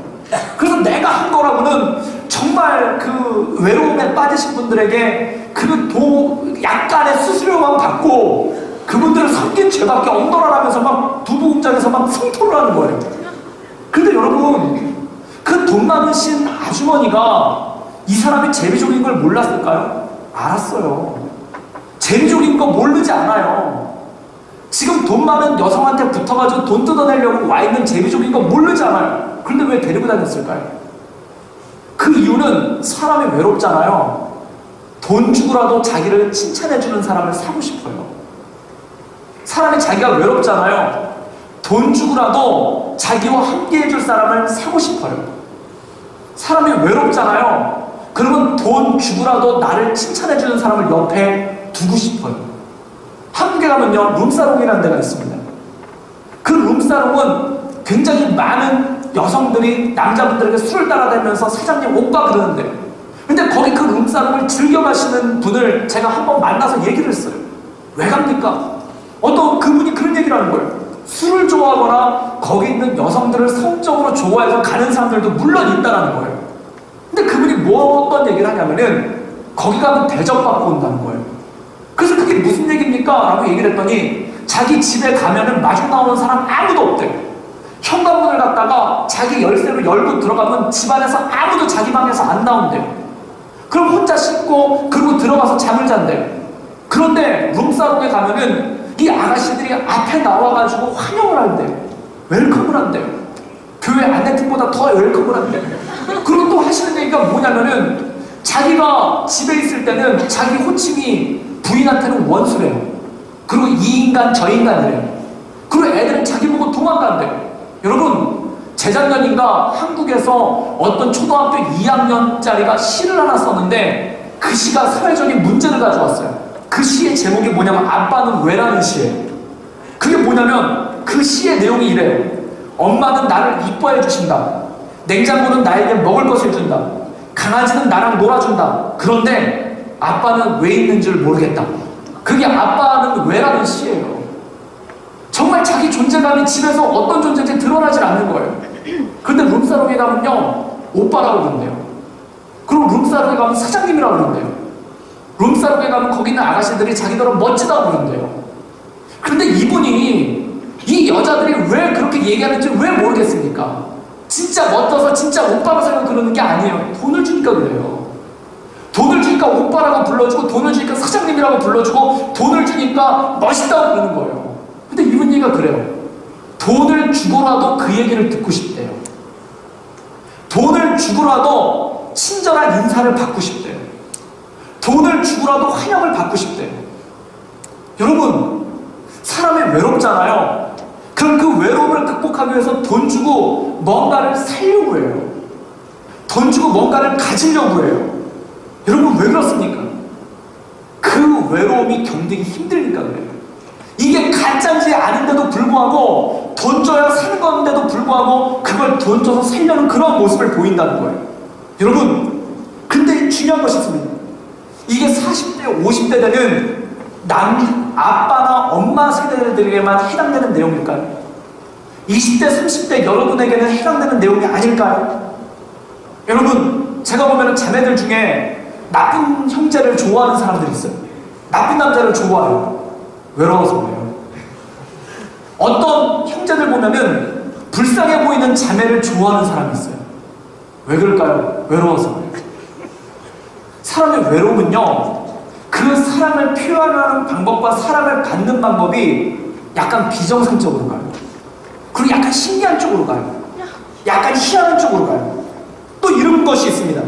그래서 내가 한 거라고는 정말 그 외로움에 빠지신 분들에게 약간의 수수료만 받고 그분들을 섞인 죄밖에 엉덩하면서 막 두부공장에서 막 성토를 하는 거예요. 근데 여러분 그 돈 많으신 아주머니가 이 사람이 제비족인 걸 몰랐을까요? 알았어요. 제비족인 거 모르지 않아요. 지금 돈 많은 여성한테 붙어가지고 돈 뜯어내려고 와 있는 제비족인 거 모르지 않아요. 그런데 왜 데리고 다녔을까요? 그 이유는 사람이 외롭잖아요. 돈 주고라도 자기를 칭찬해주는 사람을 사고 싶어요. 사람이 자기가 외롭잖아요. 돈 주고라도 자기와 함께 해줄 사람을 사고 싶어요. 사람이 외롭잖아요. 그러면 돈 주고라도 나를 칭찬해주는 사람을 옆에 두고 싶어요. 한국에 가면요 룸사롱이라는 데가 있습니다. 그 룸사롱은 굉장히 많은 여성들이 남자분들에게 술을 따라다니면서 사장님 옷가 그러는데 근데 거기 그 룸사롱을 즐겨가시는 분을 제가 한번 만나서 얘기를 했어요. 왜 갑니까? 어떤 그분이 그런 얘기를 하는 거예요. 술을 좋아하거나 거기 있는 여성들을 성적으로 좋아해서 가는 사람들도 물론 있다는 거예요. 근데 근데 그분이 뭐 어떤 얘기를 하냐면은 거기 가면 대접받고 온다는 거예요. 그래서 그게 무슨 얘기입니까? 라고 얘기를 했더니 자기 집에 가면은 마중 나오는 사람 아무도 없대요. 현관문을 갖다가 자기 열쇠로 열고 들어가면 집안에서 아무도 자기 방에서 안 나온대요. 그럼 혼자 씻고 그리고 들어가서 잠을 잔대요. 그런데 룸사롱에 가면은 이 아가씨들이 앞에 나와가지고 환영을 한대요. 웰컴을 한대요. 교회 안내팀보다 더 웰컴을 한대요. 그리고 또 하시는 얘기가 뭐냐면은 자기가 집에 있을 때는 자기 호칭이 부인한테는 원수래요. 그리고 이 인간 저 인간이래요. 그리고 애들은 자기 보고 도망간대요. 여러분, 재작년인가 한국에서 어떤 초등학교 2학년짜리가 시를 하나 썼는데 그 시가 사회적인 문제를 가져왔어요. 그 시의 제목이 뭐냐면 아빠는 왜라는 시예요. 그게 뭐냐면 그 시의 내용이 이래요. 엄마는 나를 이뻐해 주신다. 냉장고는 나에게 먹을 것을 준다. 강아지는 나랑 놀아준다. 그런데 아빠는 왜 있는 줄 모르겠다. 그게 아빠는 왜라는 시예요. 정말 자기 존재감이 집에서 어떤 존재인지 드러나질 않는 거예요. 그런데 룸사롱에 가면요, 오빠라고 부른대요. 그럼 룸사롱에 가면 사장님이라고 부른대요. 룸사롱에 가면 거기 있는 아가씨들이 자기들은 멋지다고 부른대요. 그런데 이분이 이 여자들이 왜 그렇게 얘기하는지 왜 모르겠습니까? 진짜 멋져서 진짜 오빠로 생각 그러는 게 아니에요. 돈을 주니까 그래요. 돈을 주니까 오빠라고 불러주고 돈을 주니까 사장님이라고 불러주고 돈을 주니까 멋있다고 그러는 거예요. 근데 이분 얘기가 그래요. 돈을 주고라도 그 얘기를 듣고 싶대요. 돈을 주고라도 친절한 인사를 받고 싶대요. 돈을 주고라도 환영을 받고 싶대요. 여러분, 사람이 외롭잖아요. 그럼 그 외로움을 극복하기 위해서 돈 주고 뭔가를 살려고 해요. 돈 주고 뭔가를 가지려고 해요. 여러분, 왜 그렇습니까? 그 외로움이 견디기 힘드니까 그래요. 이게 가짜지 않은데도 불구하고 돈 줘야 사는 건데도 불구하고 그걸 돈 줘서 살려는 그런 모습을 보인다는 거예요. 여러분, 근데 중요한 것이 있습니다. 이게 40대, 50대 되는 아빠나 엄마 세대들에게만 해당되는 내용일까요? 20대, 30대 여러분에게는 해당되는 내용이 아닐까요? 여러분, 제가 보면 자매들 중에 나쁜 형제를 좋아하는 사람들이 있어요. 나쁜 남자를 좋아해요. 외로워서 그래요. 어떤 형제들 보면은 불쌍해 보이는 자매를 좋아하는 사람이 있어요. 왜 그럴까요? 외로워서 그래요. 사람의 외로움은요, 그 사랑을 표현하는 방법과 사랑을 받는 방법이 약간 비정상적으로 가요. 그리고 약간 신기한 쪽으로 가요. 약간 희한한 쪽으로 가요. 또 이런 것이 있습니다.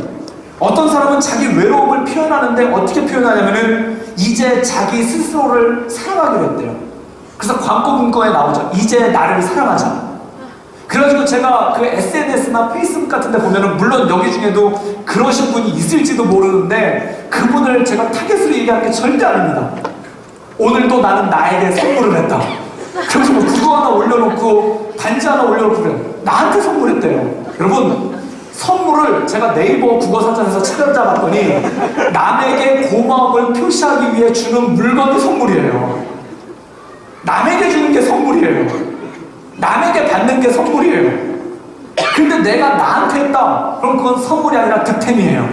어떤 사람은 자기 외로움을 표현하는데 어떻게 표현하냐면은 이제 자기 스스로를 사랑하기로 했대요. 그래서 광고 문구에 나오죠. 이제 나를 사랑하자. 그래가지고 제가 그 SNS나 페이스북 같은 데 보면은 물론 여기 중에도 그러신 분이 있을지도 모르는데 그분을 제가 타겟으로 얘기하는 게 절대 아닙니다. 오늘도 나는 나에게 선물을 했다. 그래서 뭐 구두 하나 올려놓고 반지 하나 올려놓고 그래. 나한테 선물했대요. 여러분, 선물을 제가 네이버 국어사전에서 찾아봤더니 남에게 고마움을 표시하기 위해 주는 물건이 선물이에요. 남에게 주는 게 선물이에요. 남에게 받는 게 선물이에요. 근데 내가 나한테 했다. 그럼 그건 선물이 아니라 득템이에요.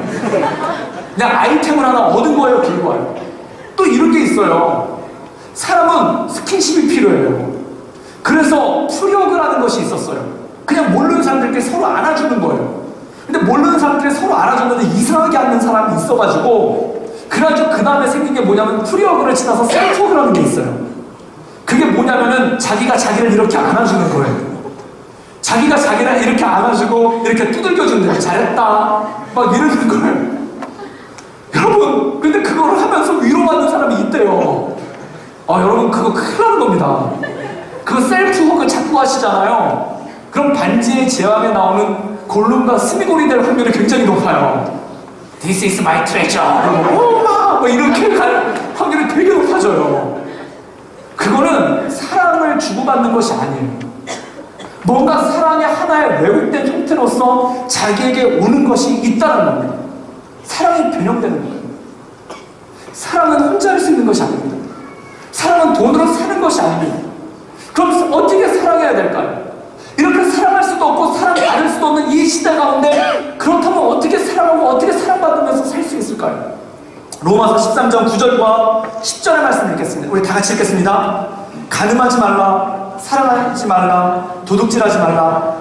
그냥 아이템을 하나 얻은 거예요, 결과예요. 또 이런 게 있어요. 사람은 스킨십이 필요해요. 그래서 프리허그를 하는 것이 있었어요. 그냥 모르는 사람들끼리 서로 안아주는 거예요. 근데 모르는 사람들이 서로 알아줬는데 이상하게 앉는 사람이 있어가지고 그래가지고 그 다음에 생긴 게 뭐냐면 프리허그를 지나서 셀프허그라는 게 있어요. 그게 뭐냐면은 자기가 자기를 이렇게 안아주는 거예요. 자기가 자기를 이렇게 안아주고 이렇게 두들겨주는 거예요. 잘했다 막 이러는 거예요. 여러분, 근데 그걸 하면서 위로받는 사람이 있대요. 여러분, 그거 큰일 나는 겁니다. 그거 셀프허그 자꾸 하시잖아요. 그럼 반지의 제왕에 나오는 골룸과 스미골이 될 확률이 굉장히 높아요. This is my treasure. 뭐 이렇게 갈 확률이 되게 높아져요. 그거는 사랑을 주고받는 것이 아니에요. 뭔가 사랑의 하나의 왜곡된 형태로서 자기에게 오는 것이 있다는 겁니다. 사랑이 변형되는 거예요. 사랑은 혼자 할 수 있는 것이 아닙니다. 사랑은 돈으로 사는 것이 아닙니다. 그럼 어떻게 사랑해야 될까요? 이렇게 사랑할 수 수도 없고 사랑받을 수도 없는 이 시대 가운데 그렇다면 어떻게 사랑하고 어떻게 사랑받으면서 살 수 있을까요? 로마서 13장 9절과 10절의 말씀을 읽겠습니다. 우리 다 같이 읽겠습니다. 간음하지 말라, 사랑하지 말라, 도둑질하지 말라.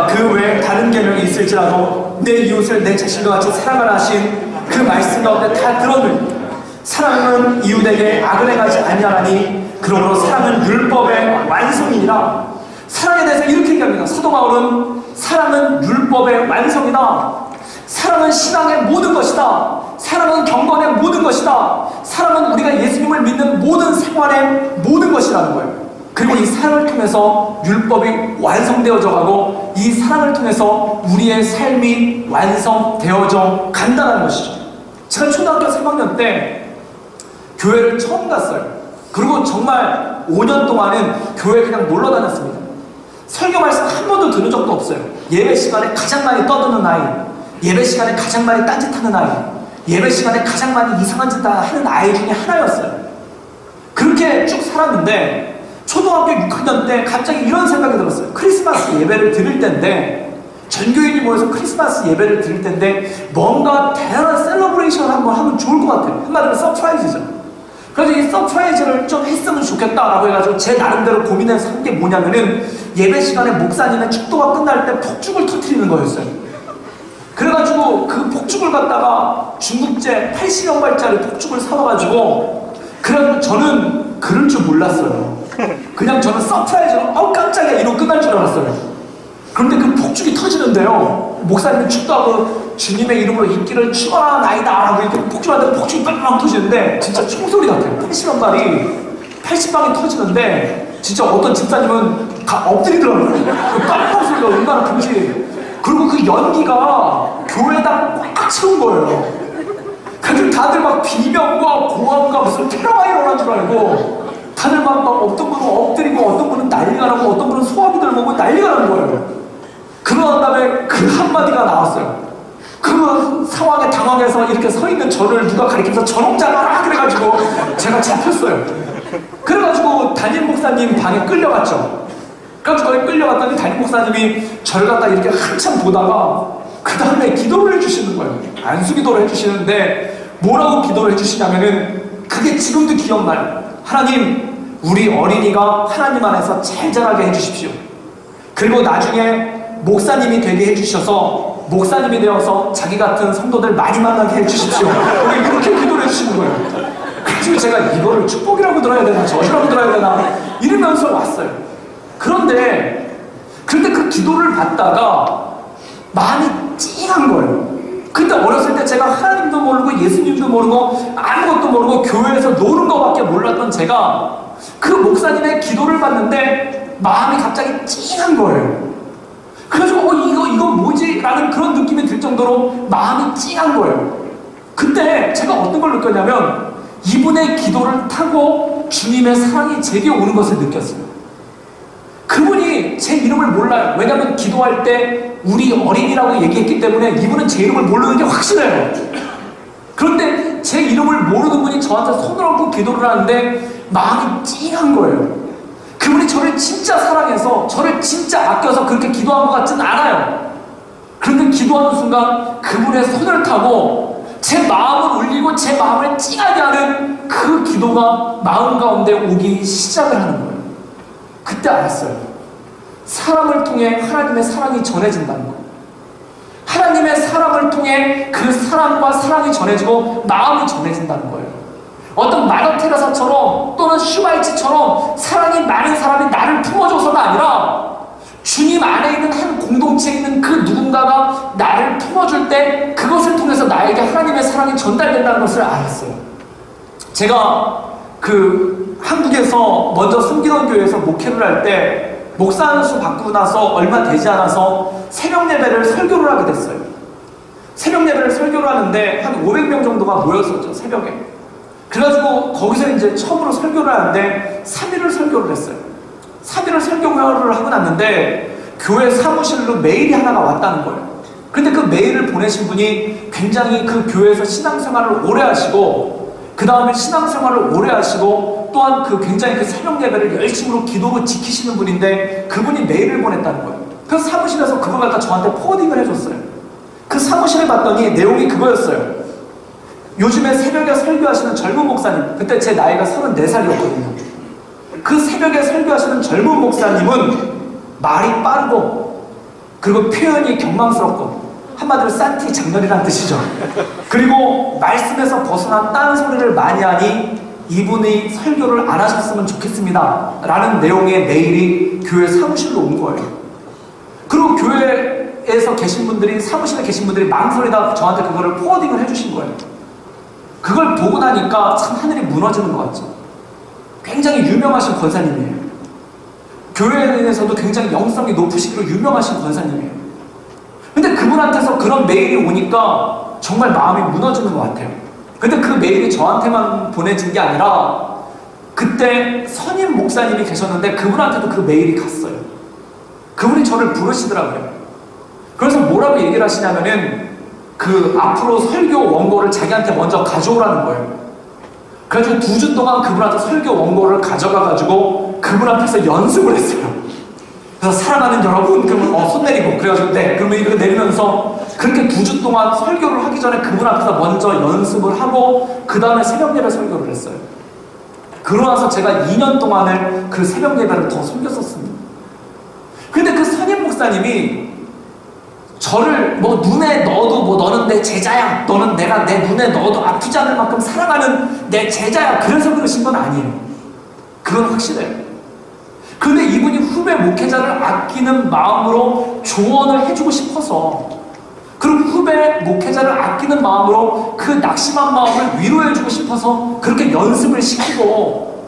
그 외에 다른 계명이 있을지라도 내 이웃을 내 자신과 같이 사랑하라 하신 그 말씀 가운데 다 들었느니 사랑은 이웃에게 악을 행하지 아니하나니 그러므로 사랑은 율법의 완성이니라. 사랑에 대해서 이렇게 얘기합니다. 사도 바울은 사랑은 율법의 완성이다. 사랑은 신앙의 모든 것이다. 사랑은 경건의 모든 것이다. 사랑은 우리가 예수님을 믿는 모든 생활의 모든 것이라는 거예요. 그리고 이 사랑을 통해서 율법이 완성되어져 가고 이 사랑을 통해서 우리의 삶이 완성되어져 간다는 것이죠. 제가 초등학교 3학년 때 교회를 처음 갔어요. 그리고 정말 5년 동안은 교회 그냥 놀러 다녔습니다. 설교 말씀 한 번도 들은 적도 없어요. 예배 시간에 가장 많이 떠드는 아이, 예배 시간에 가장 많이 딴짓하는 아이, 예배 시간에 가장 많이 이상한 짓 하는 아이 중에 하나였어요. 그렇게 쭉 살았는데 초등학교 6학년 때 갑자기 이런 생각이 들었어요. 크리스마스 예배를 드릴 때인데, 전교인이 모여서 크리스마스 예배를 드릴 때인데 뭔가 대단한 셀러브레이션을 한번 하면 좋을 것 같아요. 한마디로 서프라이즈죠. 그래서 이 서프라이즈를 좀 했으면 좋겠다라고 해가지고 제 나름대로 고민해서 한 게 뭐냐면은 예배 시간에 목사님의 축도가 끝날 때 폭죽을 터뜨리는 거였어요. 그래가지고 그 폭죽을 갖다가 중국제 80연발짜리 폭죽을 사와가지고, 그래가지고 저는 그럴 줄 몰랐어요. 그냥 저는 서프라이즈로 깜짝이야 이러고 끝날 줄 알았어요. 그런데 그 폭죽이 터지는데요, 목사님이 축도하고 주님의 이름으로 있기를 축원하나이다 라고 이렇게 폭죽하는데 폭죽이 빵빵 터지는데 진짜 총소리 같아요. 80방이 터지는데 진짜 어떤 집사님은 엎드리더라고요. 그 빵빵 소리가 얼마나 큰지. 그리고 그 연기가 교회당 꽉 채운 거예요. 그래서 다들 막 비명과 고함과 무슨 테러가 일어난 줄 알고 다들 막 어떤 분은 엎드리고 어떤 분은 난리가 나고 어떤 분은 소화기 들고 난리가 나는 거예요. 그러한 다음에 그 한마디가 나왔어요. 그 상황에 당황해서 이렇게 서 있는 저를 누가 가리키면서 저놈 잡아라 그래가지고 제가 잡혔어요. 그래가지고 담임 목사님 방에 끌려갔죠. 그래가지고 거기 끌려갔더니 담임 목사님이 저를 갖다 이렇게 한참 보다가 그 다음에 기도를 해주시는 거예요. 안수 기도를 해주시는데 뭐라고 기도를 해주시냐면은 그게 지금도 기억나요. 하나님, 우리 어린이가 하나님 안에서 잘 자라게 해주십시오. 그리고 나중에 목사님이 되게 해주셔서 목사님이 되어서 자기 같은 성도들 많이 만나게 해주십시오. 이렇게 기도를 해주시는 거예요. 그래서 제가 이거를 축복이라고 들어야 되나 저주라고 들어야 되나 이러면서 왔어요. 그런데 그 기도를 받다가 마음이 찡한 거예요. 그때 어렸을 때 제가 하나님도 모르고 예수님도 모르고 아무것도 모르고 교회에서 노는 것밖에 몰랐던 제가 그 목사님의 기도를 받는데 마음이 갑자기 찡한 거예요. 그래가지고 이건 뭐지? 라는 그런 느낌이 들 정도로 마음이 찡한 거예요. 그때 제가 어떤 걸 느꼈냐면 이분의 기도를 타고 주님의 사랑이 제게 오는 것을 느꼈어요. 그분이 제 이름을 몰라요. 왜냐하면 기도할 때 우리 어린이라고 얘기했기 때문에 이분은 제 이름을 모르는 게 확실해요. 그런데 제 이름을 모르는 분이 저한테 손을 얹고 기도를 하는데 마음이 찡한 거예요. 그분이 저를 진짜 사랑해서 저를 진짜 아껴서 그렇게 기도한 것 같진 않아요. 그런데 기도하는 순간 그분의 손을 타고 제 마음을 울리고 제 마음을 찡하게 하는 그 기도가 마음 가운데 오기 시작을 하는 거예요. 그때 알았어요. 사람을 통해 하나님의 사랑이 전해진다는 거예요. 하나님의 사랑을 통해 그 사랑과 사랑이 전해지고 마음이 전해진다는 거예요. 어떤 마더 테레사처럼 또는 슈바이치처럼 사랑이 많은 사람이 나를 품어줘서가 아니라 주님 안에 있는 한 공동체에 있는 그 누군가가 나를 품어줄 때 그것을 통해서 나에게 하나님의 사랑이 전달된다는 것을 알았어요. 제가 한국에서 먼저 섬기던 교회에서 목회를 할 때 목사 안수 받고 나서 얼마 되지 않아서 새벽 예배를 설교를 하게 됐어요. 새벽 예배를 설교를 하는데 한 500명 정도가 모였었죠, 새벽에. 그래가지고 거기서 이제 처음으로 설교를 하는데 3일을 설교를 했어요. 3일을 설교를 하고 났는데 교회 사무실로 메일이 하나가 왔다는 거예요. 근데 그 메일을 보내신 분이 굉장히 그 교회에서 신앙생활을 오래 하시고 그 다음에 신앙생활을 오래 하시고 또한 그 굉장히 그 새벽 예배를 열심으로 기도로 지키시는 분인데 그분이 메일을 보냈다는 거예요. 그래서 사무실에서 그걸 갖다 저한테 포워딩을 해줬어요. 그 사무실에 봤더니 내용이 그거였어요. 요즘에 새벽에 설교하시는 젊은 목사님, 그때 제 나이가 34살이었거든요. 그 새벽에 설교하시는 젊은 목사님은 말이 빠르고 그리고 표현이 경망스럽고 한마디로 싼티 장렬이라는 뜻이죠. 그리고 말씀에서 벗어난 딴소리를 많이 하니 이분이 설교를 안 하셨으면 좋겠습니다 라는 내용의 메일이 교회 사무실로 온 거예요. 그리고 교회에서 계신 분들이, 사무실에 계신 분들이 망설이다 저한테 그거를 포워딩을 해주신 거예요. 그걸 보고 나니까 참 하늘이 무너지는 것 같죠. 굉장히 유명하신 권사님이에요. 교회에서도 굉장히 영성이 높으시기로 유명하신 권사님이에요. 근데 그분한테서 그런 메일이 오니까 정말 마음이 무너지는 것 같아요. 근데 그 메일이 저한테만 보내진 게 아니라 그때 선임 목사님이 계셨는데 그분한테도 그 메일이 갔어요. 그분이 저를 부르시더라고요. 그래서 뭐라고 얘기를 하시냐면은 그 앞으로 설교 원고를 자기한테 먼저 가져오라는 거예요. 그래가지고 2주 동안 그분한테 설교 원고를 가져가가지고 그분 앞에서 연습을 했어요. 그래서 사랑하는 여러분, 그러면 손 내리고, 그래가지고 네, 그러면 이거 내리면서 그렇게 2주 동안 설교를 하기 전에 그분 앞에서 먼저 연습을 하고 그 다음에 새벽 예배 설교를 했어요. 그러고 나서 제가 2년 동안을 그 새벽 예배를 더 섬겼었습니다. 근데 그 선임 목사님이 저를 뭐 눈에 넣어도 뭐 너는 내 제자야, 너는 내가 내 눈에 넣어도 아프지 않을 만큼 사랑하는 내 제자야, 그래서 그러신 건 아니에요. 그건 확실해요. 근데 이분이 후배 목회자를 아끼는 마음으로 조언을 해주고 싶어서, 그리고 후배 목회자를 아끼는 마음으로 그 낙심한 마음을 위로해주고 싶어서 그렇게 연습을 시키고,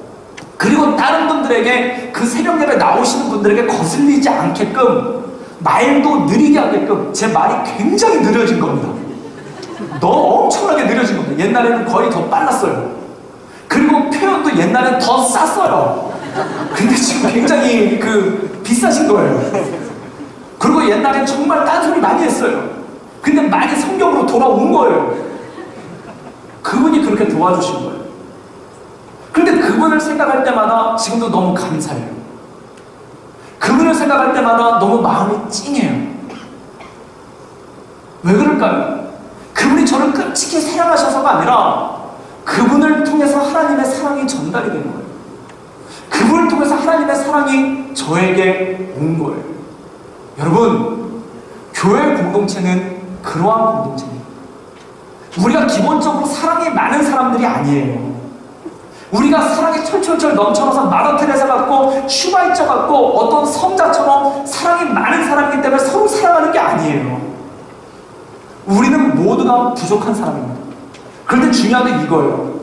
그리고 다른 분들에게 그 새벽 예배 나오시는 분들에게 거슬리지 않게끔 말도 느리게 하게끔 제 말이 굉장히 느려진 겁니다. 너무 엄청나게 느려진 겁니다. 옛날에는 거의 더 빨랐어요. 그리고 표현도 옛날엔 더 쌌어요. 근데 지금 굉장히 비싸신 거예요. 그리고 옛날엔 정말 딴소리 많이 했어요. 근데 많이 성경으로 돌아온 거예요. 그분이 그렇게 도와주신 거예요. 근데 그분을 생각할 때마다 지금도 너무 감사해요. 그분을 생각할 때마다 너무 마음이 찡해요. 왜 그럴까요? 그분이 저를 끔찍히 사랑하셔서가 아니라 그분을 통해서 하나님의 사랑이 전달이 된 거예요. 그분을 통해서 하나님의 사랑이 저에게 온 거예요. 여러분, 교회 공동체는 그러한 공동체입니다. 우리가 기본적으로 사랑이 많은 사람들이 아니에요. 우리가 사랑이 철철철 넘쳐나서 마더 테레사 같고 슈바이처 같고 어떤 성자처럼 사랑이 많은 사람이기 때문에 서로 사랑하는 게 아니에요. 우리는 모두가 부족한 사람입니다. 그런데 중요한 건 이거예요.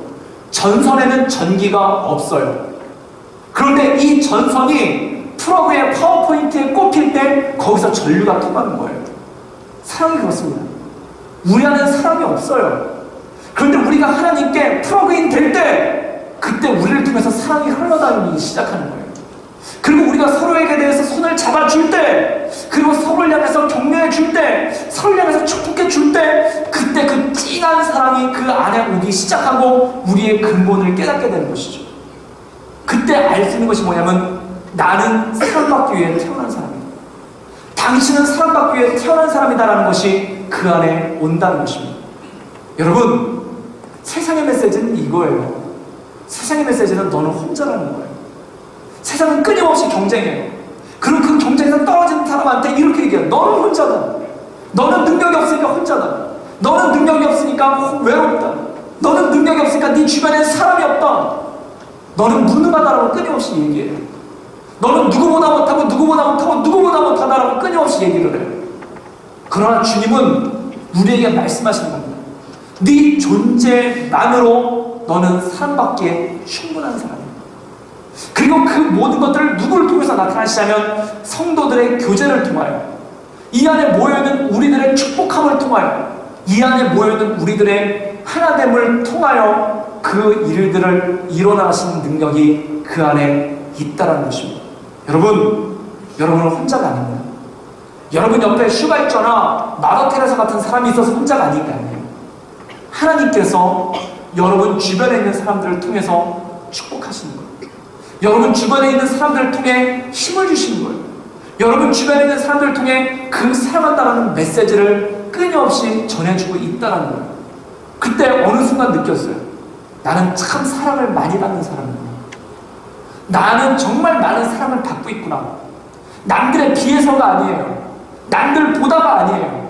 전선에는 전기가 없어요. 그런데 이 전선이 플러그에 파워포인트에 꼽힐 때 거기서 전류가 통하는 거예요. 사랑이 그렇습니다. 우리 안에는 사랑이 없어요. 그런데 우리가 하나님께 플러그인 될 때 그때 우리를 통해서 사랑이 흘러다니기 시작하는 거예요. 그리고 우리가 서로에게 대해서 손을 잡아줄 때, 그리고 서로를 향해서 격려해 줄 때, 서로를 향해서 축복해 줄 때, 그때 그 찡한 사랑이 그 안에 오기 시작하고 우리의 근본을 깨닫게 되는 것이죠. 그때 알 수 있는 것이 뭐냐면 나는 사랑받기 위해 태어난 사람이다. 당신은 사랑받기 위해 태어난 사람이다라는 것이 그 안에 온다는 것입니다. 여러분, 세상의 메시지는 이거예요. 세상의 메시지는 너는 혼자라는 거예요. 세상은 끊임없이 경쟁해요. 그리고 그 경쟁에서 떨어지는 사람한테 이렇게 얘기해요. 너는 혼자다. 너는 능력이 없으니까 혼자다. 너는 능력이 없으니까 외롭다. 너는 능력이 없으니까 네 주변에 사람이 없다. 너는 무능하다라고 끊임없이 얘기해요. 너는 누구보다 못하고 누구보다 못하고 누구보다 못하다라고 끊임없이 얘기를 해요. 그러나 주님은 우리에게 말씀하시는 겁니다. 네 존재만으로 너는 사랑받기에 충분한 사람이야. 그리고 그 모든 것들을 누구를 통해서 나타나시냐면 성도들의 교제를 통하여, 이 안에 모여있는 우리들의 축복함을 통하여, 이 안에 모여있는 우리들의 하나됨을 통하여 그 일들을 일어나시는 능력이 그 안에 있다는 것입니다. 여러분은 혼자가 아닙니다. 여러분 옆에 슈바이처나 마더 테레사 같은 사람이 있어서 혼자가 아닌 게 아니에요. 하나님께서 여러분 주변에 있는 사람들을 통해서 축복하시는 거예요. 여러분 주변에 있는 사람들을 통해 힘을 주시는 거예요. 여러분 주변에 있는 사람들을 통해 그 사랑한다라는 메시지를 끊임없이 전해주고 있다는 거예요. 그때 어느 순간 느꼈어요. 나는 참 사랑을 많이 받는 사람이구나. 나는 정말 많은 사랑을 받고 있구나. 남들에 비해서가 아니에요. 남들보다가 아니에요.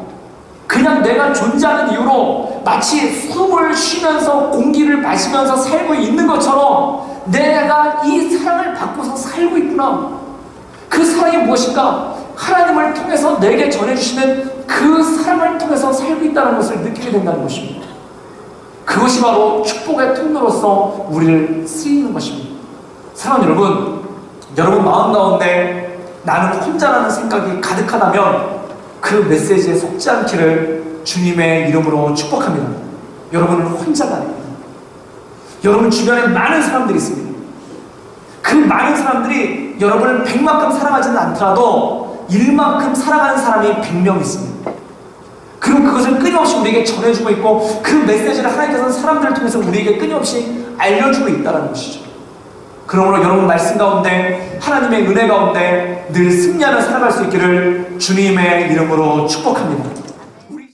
그냥 내가 존재하는 이유로 마치 숨을 쉬면서 공기를 마시면서 살고 있는 것처럼 내가 이 사랑을 받고서 살고 있구나. 그 사랑이 무엇인가? 하나님을 통해서 내게 전해주시는 그 사랑을 통해서 살고 있다는 것을 느끼게 된다는 것입니다. 그것이 바로 축복의 통로로서 우리를 쓰이는 것입니다. 사랑하는 여러분, 여러분 마음 가운데 나는 혼자라는 생각이 가득하다면 그 메시지에 속지 않기를 주님의 이름으로 축복합니다. 여러분은 혼자가 아닙니다. 여러분 주변에 많은 사람들이 있습니다. 그 많은 사람들이 여러분을 100만큼 사랑하지는 않더라도 1만큼 사랑하는 사람이 100명 있습니다. 그리고 그것을 끊임없이 우리에게 전해주고 있고 그 메시지를 하나님께서는 사람들을 통해서 우리에게 끊임없이 알려주고 있다는 것이죠. 그러므로 여러분 말씀 가운데 하나님의 은혜 가운데 늘 승리하며 살아갈 수 있기를 주님의 이름으로 축복합니다.